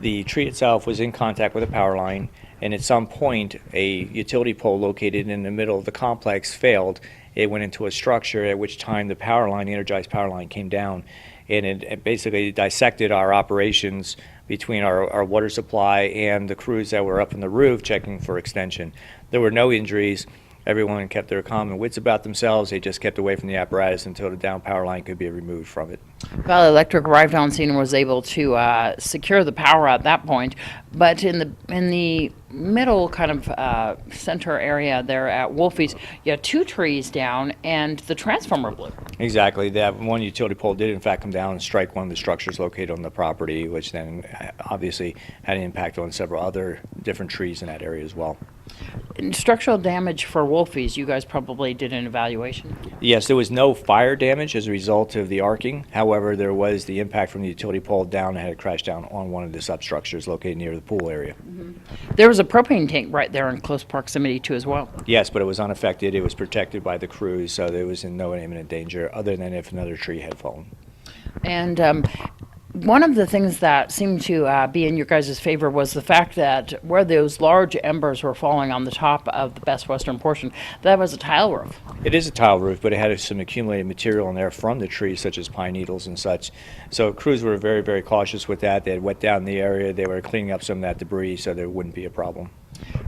The tree itself was in contact with a power line, and at some point, a utility pole located in the middle of the complex failed. It went into a structure, at which time the power line, the energized power line, came down, and it basically dissected our operations between our water supply and the crews that were up on the roof checking for extension. There were no injuries. Everyone kept their calm and wits about themselves. They just kept away from the apparatus until the down power line could be removed from it. Valley Electric arrived on scene and was able to secure the power at that point. But in the middle kind of center area there at Wulfys, you had two trees down and the transformer blew. Exactly. That one utility pole did in fact come down and strike one of the structures located on the property, which then obviously had an impact on several other different trees in that area as well. And structural damage for Wulfys, you guys probably did an evaluation? Yes, there was no fire damage as a result of the arcing. However, there was the impact from the utility pole down and had it crashed down on one of the substructures located near the pool area. There was a propane tank right there in close proximity to as well. Yes, but it was unaffected. It was protected by the crews, so there was in no imminent danger other than if another tree had fallen. And one of the things that seemed to be in your guys' favor was the fact that where those large embers were falling on the top of the best western portion, that was a tile roof. It is a tile roof, but it had some accumulated material in there from the trees, such as pine needles and such. So crews were very, very cautious with that. They had wet down the area. They were cleaning up some of that debris, so there wouldn't be a problem.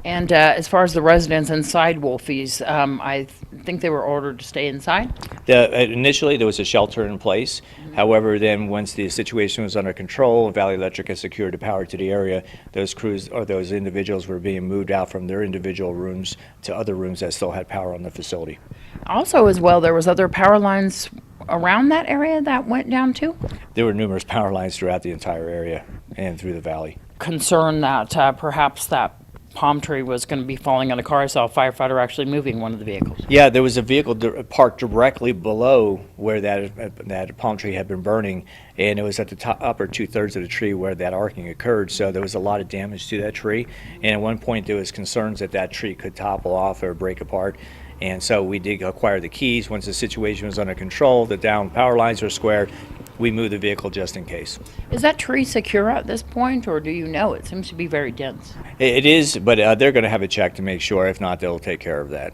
And as far as the residents inside Wulfys, I think they were ordered to stay inside? Initially, there was a shelter in place. However, then once the situation was under control, Valley Electric has secured the power to the area, those crews or those individuals were being moved out from their individual rooms to other rooms that still had power on the facility. Also, as well, there was other power lines around that area that went down too? There were numerous power lines throughout the entire area and through the valley. Concern that perhaps that palm tree was going to be falling on a car. I saw a firefighter actually moving one of the vehicles. Yeah, there was a vehicle parked directly below where that palm tree had been burning, and it was at the upper two-thirds of the tree where that arcing occurred, so there was a lot of damage to that tree, and at one point there was concerns that that tree could topple off or break apart. And so we did acquire the keys. Once the situation was under control, the down power lines were squared, we moved the vehicle just in case. Is that tree secure at this point, or do you know? It seems to be very dense. It is, but they're going to have a check to make sure. If not, they'll take care of that.